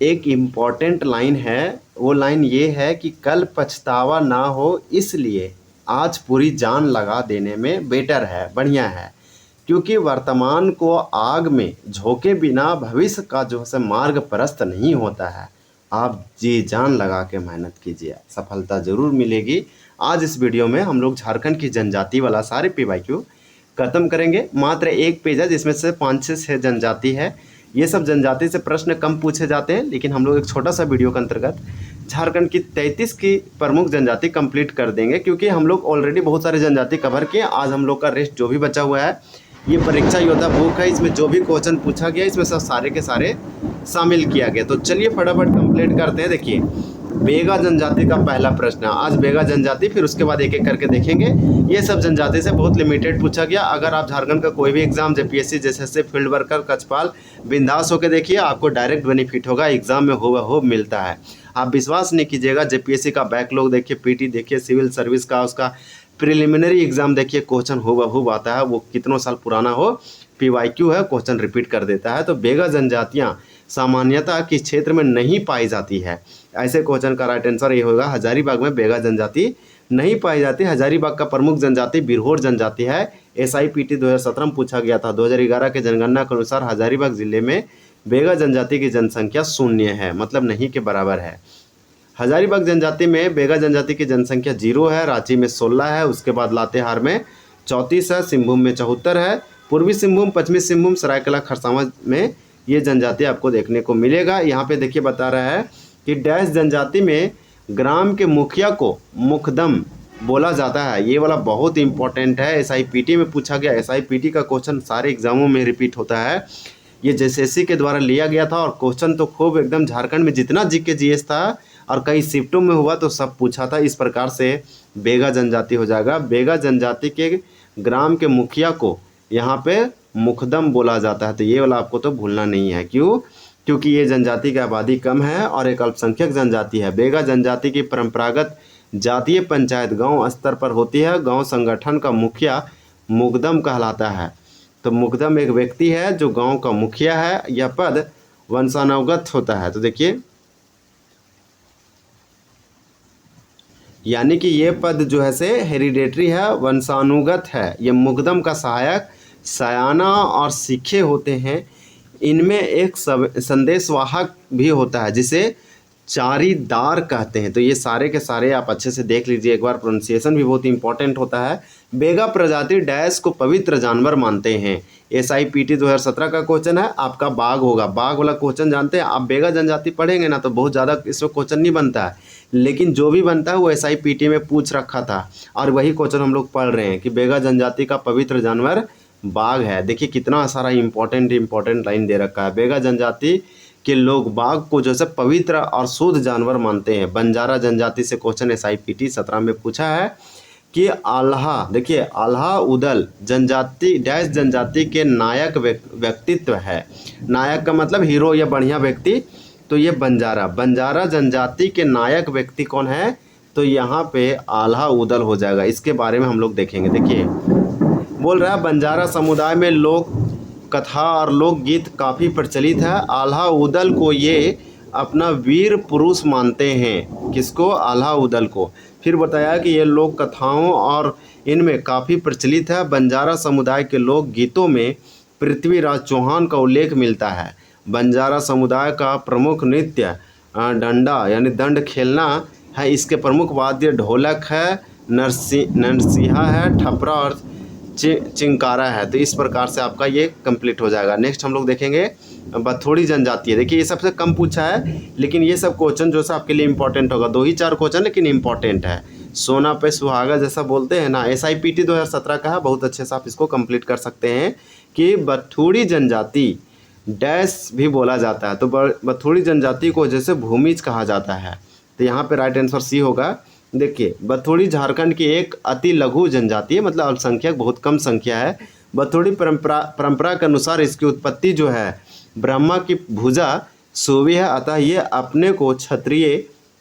एक important line है। वो लाइन ये है कि कल पछतावा ना हो, इसलिए आज पूरी जान लगा देने में बेटर है, बढ़िया है। क्योंकि वर्तमान को आग में झोंके बिना भविष्य का जो है मार्ग प्रशस्त नहीं होता है। आप जी जान लगा के मेहनत कीजिए, सफलता ज़रूर मिलेगी। आज इस वीडियो में हम लोग झारखंड की जनजाति वाला सारे PYQ खत्म करेंगे। मात्र एक पेज है जिसमें से 5 से 6 जनजाति है। ये सब जनजाति से प्रश्न कम पूछे जाते हैं, लेकिन हम लोग एक छोटा सा वीडियो के अंतर्गत झारखंड की 33 की प्रमुख जनजाति कंप्लीट कर देंगे, क्योंकि हम लोग ऑलरेडी बहुत सारे जनजाति कवर किए। आज हम लोग का रेस्ट जो भी बचा हुआ है, ये परीक्षा योद्धा बुक है, इसमें जो भी क्वेश्चन पूछा गया इसमें सब सारे के सारे शामिल किया गया। तो चलिए फटाफट कंप्लीट करते हैं। देखिए, बेगा जनजाति का पहला प्रश्न है। आज बेगा जनजाति, फिर उसके बाद एक एक करके देखेंगे। ये सब जनजाति से बहुत लिमिटेड पूछा गया। अगर आप झारखंड का कोई भी एग्जाम JPSC जैसे फील्ड वर्कर, कक्षपाल, बिंदास होकर देखिए, आपको डायरेक्ट बेनिफिट होगा। एग्जाम में हो मिलता है। आप विश्वास नहीं कीजिएगा, JPSC का बैकलॉग देखिए, PT देखिए, सिविल सर्विस का उसका प्रिलिमिनरी एग्जाम देखिए, क्वेश्चन हूबहू आता है। वो कितनों साल पुराना हो, PYQ है, क्वेश्चन रिपीट कर देता है। तो बेगा जनजातियाँ सामान्यतः किस क्षेत्र में नहीं पाई जाती है? ऐसे क्वेश्चन का राइट आंसर ये होगा, हजारीबाग में बेगा जनजाति नहीं पाई जाती। हजारीबाग का प्रमुख जनजाति बिरहोर जनजाति है। SIPT 2017 में पूछा गया था। 2011 के जनगणना के अनुसार हजारीबाग जिले में बेगा जनजाति की जनसंख्या 0 है, मतलब नहीं के बराबर है। हजारीबाग जनजाति में बेगा जनजाति की जनसंख्या 0 है। रांची में 16 है, उसके बाद लातेहार में 34 है, सिंहभूम में 74 है, पूर्वी सिंहभूम, पश्चिमी सिंहभूम, सरायकेला खरसावां में ये जनजाति आपको देखने को मिलेगा। यहाँ पे देखिए बता रहा है कि डैश जनजाति में ग्राम के मुखिया को मुखदम बोला जाता है। ये वाला बहुत इंपॉर्टेंट है, SIPT में पूछा गया। SIPT का क्वेश्चन सारे एग्जामों में रिपीट होता है। ये JSSC के द्वारा लिया गया था और क्वेश्चन तो खूब एकदम झारखंड में जितना GK GS था और कई शिफ्टों में हुआ तो सब पूछा था। इस प्रकार से बेगा जनजाति हो जाएगा। बेगा जनजाति के ग्राम के मुखिया को यहाँ पे मुखदम बोला जाता है। तो ये वाला आपको तो भूलना नहीं है। क्यों? क्योंकि ये जनजाति की आबादी कम है और एक अल्पसंख्यक जनजाति है। बेगा जनजाति की परंपरागत जातीय पंचायत गांव स्तर पर होती है। गांव संगठन का मुखिया मुखदम कहलाता है। तो मुखदम एक व्यक्ति है जो गांव का मुखिया है। यह पद वंशानुगत होता है। तो देखिए, यानी कि ये पद जो है से हेरिडेटरी है, वंशानुगत है। ये मुकदम का सहायक, सयाना और सीखे होते हैं। इनमें एक संदेशवाहक भी होता है जिसे चारीदार कहते हैं। तो ये सारे के सारे आप अच्छे से देख लीजिए एक बार, प्रोनाउंसिएशन भी बहुत इंपॉर्टेंट होता है। बेगा प्रजाति डैश को पवित्र जानवर मानते हैं। SIPT 2017 का क्वेश्चन है, आपका बाघ होगा। बाघ वाला क्वेश्चन जानते हैं आप? बेगा जनजाति पढ़ेंगे ना तो बहुत ज़्यादा इसमें क्वेश्चन नहीं बनता है, लेकिन जो भी बनता है वो SIPT में पूछ रखा था और वही क्वेश्चन हम लोग पढ़ रहे हैं कि बेगा जनजाति का पवित्र जानवर बाघ है। देखिए कितना सारा इंपॉर्टेंट लाइन दे रखा है। बेगा जनजाति के लोग बाघ को जो है पवित्र और शुद्ध जानवर मानते हैं। बंजारा जनजाति से क्वेश्चन SIPT 17 में पूछा है कि आल्हा, देखिए आल्हा उदल जनजाति डैश जनजाति के नायक व्यक्तित्व है। नायक का मतलब हीरो या बढ़िया व्यक्ति। तो ये बंजारा जनजाति के नायक व्यक्ति कौन है? तो यहाँ पे आल्हा उदल हो जाएगा। इसके बारे में हम लोग देखेंगे। देखिए बोल रहा है बंजारा समुदाय में लोक कथा और लोकगीत काफ़ी प्रचलित है। आल्हा उदल को ये अपना वीर पुरुष मानते हैं। किसको? आल्हा उदल को। फिर बताया कि ये लोक कथाओं और इनमें काफ़ी प्रचलित है। बंजारा समुदाय के लोक गीतों में पृथ्वीराज चौहान का उल्लेख मिलता है। बंजारा समुदाय का प्रमुख नृत्य डंडा यानी दंड खेलना है। इसके प्रमुख वाद्य ढोलक है, नरसिंहा है, ठपरा और चिंकारा है। तो इस प्रकार से आपका ये कंप्लीट हो जाएगा। नेक्स्ट हम लोग देखेंगे बथोड़ी जनजाति है। देखिए ये सबसे कम पूछा है, लेकिन ये सब क्वेश्चन जो है आपके लिए इंपॉर्टेंट होगा। 2 ही 4 क्वेश्चन लेकिन इंपॉर्टेंट है। सोना पे सुहागा जैसा बोलते हैं ना, SIPT 2017 का है। बहुत अच्छे से आप इसको कंप्लीट कर सकते हैं कि बथोड़ी जनजाति डैश भी बोला जाता है। तो बथोड़ी जनजाति को जैसे भूमिज कहा जाता है। तो यहाँ पे राइट आंसर C होगा। देखिए बथोड़ी झारखंड की एक अति लघु जनजाति है, मतलब अल्पसंख्यक, बहुत कम संख्या है। बथोड़ी परंपरा के अनुसार इसकी उत्पत्ति जो है ब्रह्मा की भुजा सोवी है, अतः ये अपने को क्षत्रिय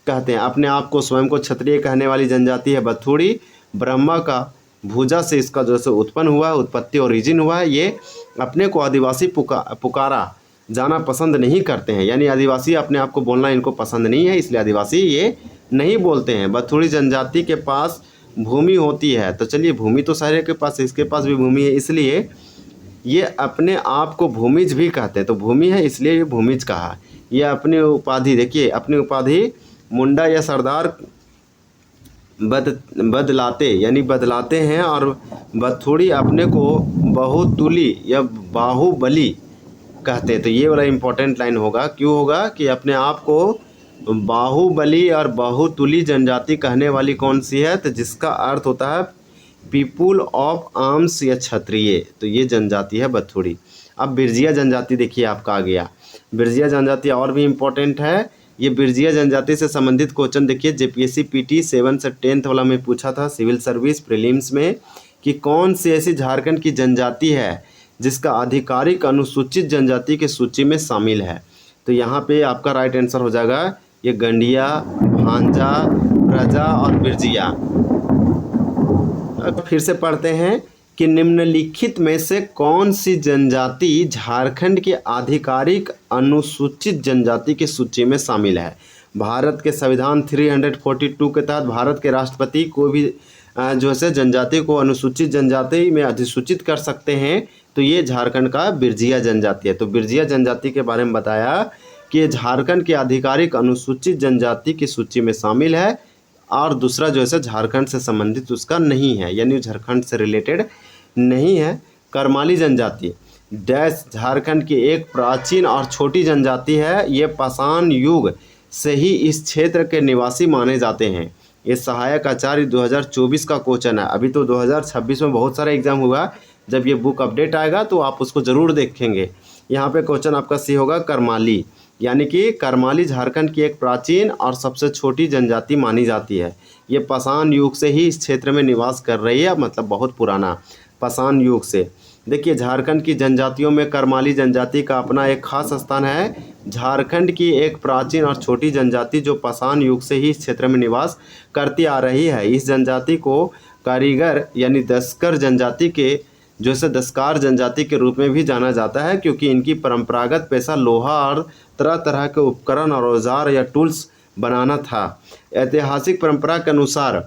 कहते हैं। अपने आप को स्वयं को क्षत्रिय कहने वाली जनजाति है बथोड़ी। ब्रह्मा का भुजा से इसका जो है उत्पन्न हुआ है, उत्पत्ति ओरिजिन हुआ है। ये अपने को आदिवासी पुकारा जाना पसंद नहीं करते हैं, यानी आदिवासी अपने आप को बोलना इनको पसंद नहीं है, इसलिए आदिवासी ये नहीं बोलते हैं। बथुड़ी जनजाति के पास भूमि होती है, तो चलिए भूमि तो सारे के पास है, इसके पास भी भूमि है, इसलिए ये अपने आप को भूमिज भी कहते हैं। तो भूमि है इसलिए ये भूमिज कहा। ये अपनी उपाधि देखिए, अपनी उपाधि मुंडा या सरदार बदलाते यानी बदलाते हैं, और बथुड़ी अपने को बहुतुली या बाहुबली कहते हैं। तो ये वाला इम्पोर्टेंट लाइन होगा, क्यों होगा कि अपने आप को बाहुबली और बहुतुली जनजाति कहने वाली कौन सी है, तो जिसका अर्थ होता है पीपुल ऑफ आर्म्स या क्षत्रिय, तो ये जनजाति है बथुड़ी। अब बिरजिया जनजाति देखिए आपका आ गया। बिरजिया जनजाति और भी इम्पोर्टेंट है। ये बिरजिया जनजाति से संबंधित क्वेश्चन देखिए जेपीएससी पीटी 7 से 10th वाला में पूछा था सिविल सर्विस प्रीलिम्स में, कि कौन सी ऐसी झारखंड की जनजाति है जिसका आधिकारिक अनुसूचित जनजाति की सूची में शामिल है। तो यहाँ पे आपका राइट आंसर हो जाएगा ये गंडिया, भांजा, प्रजा और बिरजिया। फिर से पढ़ते हैं कि निम्नलिखित में से कौन सी जनजाति झारखंड के आधिकारिक अनुसूचित जनजाति की सूची में शामिल है। भारत के संविधान 342 के तहत भारत के राष्ट्रपति को भी जो है जनजाति को अनुसूचित जनजाति में अधिसूचित कर सकते हैं। तो ये झारखंड का बिरजिया जनजाति है। तो बिरजिया जनजाति के बारे में बताया कि ये झारखंड के आधिकारिक अनुसूचित जनजाति की सूची में शामिल है, और दूसरा जो है झारखंड से संबंधित उसका नहीं है, यानी झारखंड से रिलेटेड नहीं है। करमाली जनजाति डैश झारखंड की एक प्राचीन और छोटी जनजाति है। ये पाषाण युग से ही इस क्षेत्र के निवासी माने जाते हैं। ये सहायक आचार्य 2024 का क्वेश्चन है। अभी तो 2026 में बहुत सारा एग्जाम हुआ, जब ये बुक अपडेट आएगा तो आप उसको ज़रूर देखेंगे। यहाँ पे क्वेश्चन आपका सी होगा करमाली, यानी कि करमाली झारखंड की एक प्राचीन और सबसे छोटी जनजाति मानी जाती है। ये पाषाण युग से ही इस क्षेत्र में निवास कर रही है, मतलब बहुत पुराना पाषाण युग से। देखिए झारखंड की जनजातियों में करमाली जनजाति का अपना एक खास स्थान है। झारखंड की एक प्राचीन और छोटी जनजाति जो पाषाण युग से ही इस क्षेत्र में निवास करती आ रही है। इस जनजाति को कारीगर यानी दस्कर जनजाति के जो से दस्कार जनजाति के रूप में भी जाना जाता है, क्योंकि इनकी परंपरागत पेशा लोहा और तरह तरह के उपकरण और औजार या टूल्स बनाना था। ऐतिहासिक परंपरा के अनुसार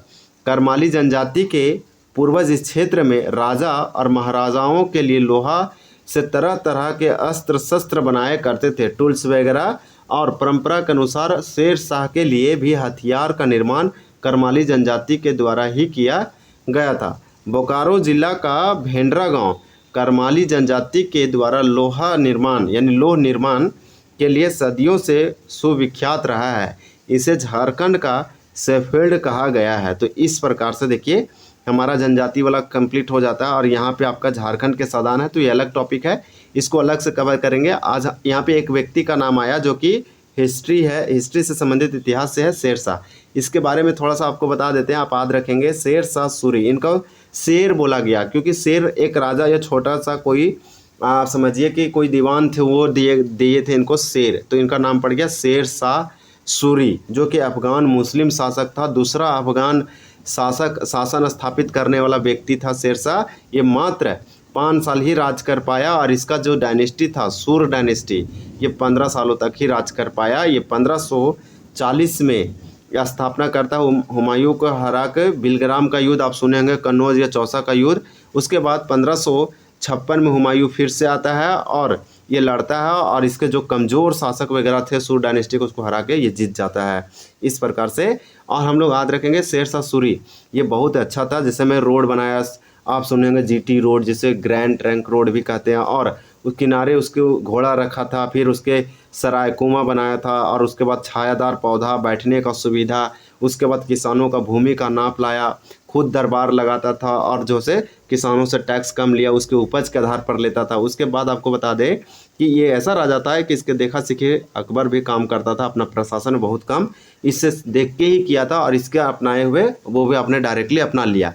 करमाली जनजाति के पूर्वज इस क्षेत्र में राजा और महाराजाओं के लिए लोहा से तरह तरह के अस्त्र शस्त्र बनाया करते थे, टूल्स वगैरह। और परंपरा के अनुसार शेर शाह के लिए भी हथियार का निर्माण करमाली जनजाति के द्वारा ही किया गया था। बोकारो जिला का भेंडरा गांव करमाली जनजाति के द्वारा लोहा निर्माण यानी लोह निर्माण के लिए सदियों से सुविख्यात रहा है। इसे झारखंड का शेफील्ड कहा गया है। तो इस प्रकार से देखिए हमारा जनजाति वाला कंप्लीट हो जाता है, और यहाँ पे आपका झारखंड के सदान है, तो ये अलग टॉपिक है, इसको अलग से कवर करेंगे। आज यहाँ पे एक व्यक्ति का नाम आया जो कि हिस्ट्री है, हिस्ट्री से संबंधित इतिहास से है, शेरशाह। इसके बारे में थोड़ा सा आपको बता देते हैं, आप याद रखेंगे शेरशाह सूरी। इनको शेर बोला गया क्योंकि शेर एक राजा या छोटा सा कोई आप समझिए कि कोई दीवान थे, वो दिए थे इनको शेर, तो इनका नाम पड़ गया शेरशाह सूरी, जो कि अफगान मुस्लिम शासक था। दूसरा अफगान शासन स्थापित करने वाला व्यक्ति था शेरशाह। ये मात्र 5 साल ही राज कर पाया, और इसका जो डायनेस्टी था सूर डायनेस्टी, ये 15 सालों तक ही राज कर पाया। ये 1540 में स्थापना करता हुमायूं को हरा के बिलग्राम का युद्ध आप सुने होंगे, कन्नौज या चौसा का युद्ध। उसके बाद 1556 में हुमायूं फिर से आता है और ये लड़ता है, और इसके जो कमज़ोर शासक वगैरह थे सूर डायनेस्टी को, उसको हरा के ये जीत जाता है इस प्रकार से। और हम लोग याद रखेंगे शेरशाह सूरी ये बहुत अच्छा था, जिसे मैं रोड बनाया आप सुनेंगे जीटी रोड, जिसे ग्रैंड ट्रंक रोड भी कहते हैं, और उस किनारे उसके घोड़ा रखा था, फिर उसके सरायकुमा बनाया था, और उसके बाद छायादार पौधा, बैठने का सुविधा, उसके बाद किसानों का भूमि का नाप लाया, खुद दरबार लगाता था, और जो से किसानों से टैक्स कम लिया, उसके उपज के आधार पर लेता था। उसके बाद आपको बता दें कि ये ऐसा राजा था कि इसके देखा सीखे अकबर भी काम करता था, अपना प्रशासन बहुत कम इससे देख के ही किया था, और इसके अपनाए हुए वो भी आपने डायरेक्टली अपना लिया।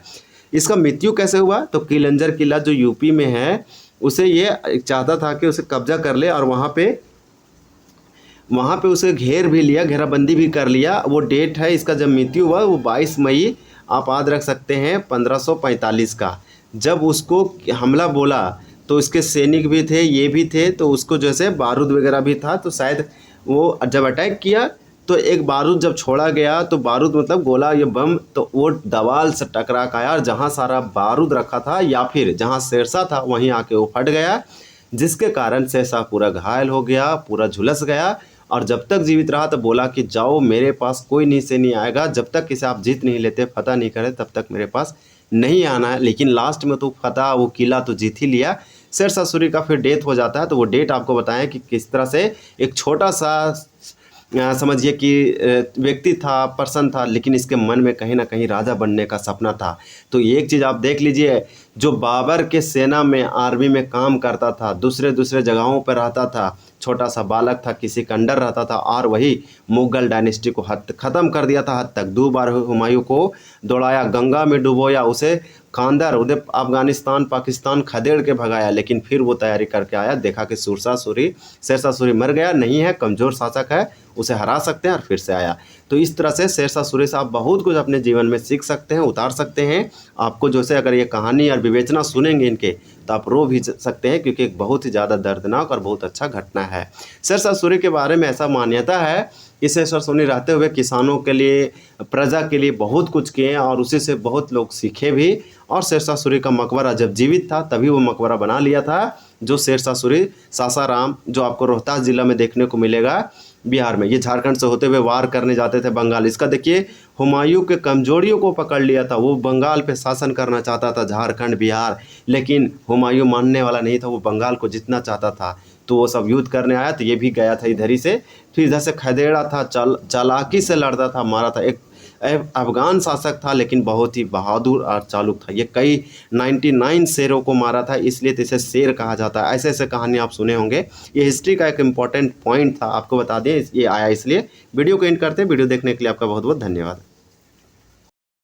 इसका मृत्यु कैसे हुआ, तो किलंजर किला जो यूपी में है, उसे ये चाहता था कि उसे कब्जा कर ले, और वहाँ पे उसे घेर भी लिया, घेराबंदी भी कर लिया। वो डेट है इसका जब मृत्यु हुआ वो 22 मई आप याद रख सकते हैं 1545 का। जब उसको हमला बोला तो तो इसके सैनिक भी थे, ये भी थे, तो उसको जैसे बारूद वगैरह भी था, तो शायद वो जब अटैक किया तो एक बारूद जब छोड़ा गया, तो बारूद मतलब गोला या बम, तो वो दीवार से टकरा का यार जहाँ सारा बारूद रखा था या फिर जहाँ शेरशाह था वहीं आके वो फट गया, जिसके कारण शेरशाह पूरा घायल हो गया, पूरा झुलस गया। और जब तक जीवित रहा तो बोला कि जाओ, मेरे पास कोई नीचे नहीं आएगा, जब तक इसे आप जीत नहीं लेते, फतह नहीं करे, तब तक मेरे पास नहीं आना है। लेकिन लास्ट में तो फतह, वो किला तो जीत ही लिया। शेरशाह सूरी का फिर डेथ हो जाता है। तो वो डेट आपको बताएं कि किस तरह से एक छोटा सा समझिए कि व्यक्ति था, पर्सन था, लेकिन इसके मन में कहीं ना कहीं राजा बनने का सपना था। तो एक चीज़ आप देख लीजिए, जो बाबर के सेना में, आर्मी में काम करता था, दूसरे दूसरे जगहों पर रहता था, छोटा सा बालक था, किसी का अंडर रहता था, और वही मुगल डायनेस्टी को ख़त्म कर दिया था हद तक। 2 बार हुमायूं को दौड़ाया, गंगा में डुबोया, उसे खानदार उधर अफगानिस्तान पाकिस्तान खदेड़ के भगाया, लेकिन फिर वो तैयारी करके आया, देखा कि शेरशाह सूरी मर गया, नहीं है, कमज़ोर शासक है, उसे हरा सकते हैं, और फिर से आया। तो इस तरह से शेरशाह सूरी से आप बहुत कुछ अपने जीवन में सीख सकते हैं, उतार सकते हैं। आपको जैसे अगर ये कहानी और विवेचना सुनेंगे इनके, तो आप रो भी सकते हैं, क्योंकि एक बहुत ही ज़्यादा दर्दनाक और बहुत अच्छा घटना है। शेरशाह सूरी के बारे में ऐसा मान्यता है कि शेरशाह सूरी रहते हुए किसानों के लिए, प्रजा के लिए बहुत कुछ किए, और उसी से बहुत लोग सीखे भी। और शेरशाह सूरी का मकबरा जब जीवित था तभी वो मकबरा बना लिया था, जो शेरशाह सूरी सासाराम, जो आपको रोहतास जिला में देखने को मिलेगा, बिहार में। ये झारखंड से होते हुए वार करने जाते थे बंगाल। इसका देखिए, हुमायूं के कमजोरियों को पकड़ लिया था, वो बंगाल पे शासन करना चाहता था, झारखंड बिहार, लेकिन हुमायूं मानने वाला नहीं था, वो बंगाल को जीतना चाहता था। तो वो सब युद्ध करने आया, तो ये भी गया था इधर ही से, फिर इधर से खदेड़ा था, चालाकी से लड़ता था, मारा था। एक अफगान शासक था, लेकिन बहुत ही बहादुर और चालुक था। ये कई 99 शेरों को मारा था, इसलिए तो इसे शेर कहा जाता है। ऐसे ऐसे कहानी आप सुने होंगे। ये हिस्ट्री का एक इम्पॉर्टेंट पॉइंट था, आपको बता दें, ये आया इसलिए। वीडियो को एंड करते हैं। वीडियो देखने के लिए आपका बहुत बहुत धन्यवाद।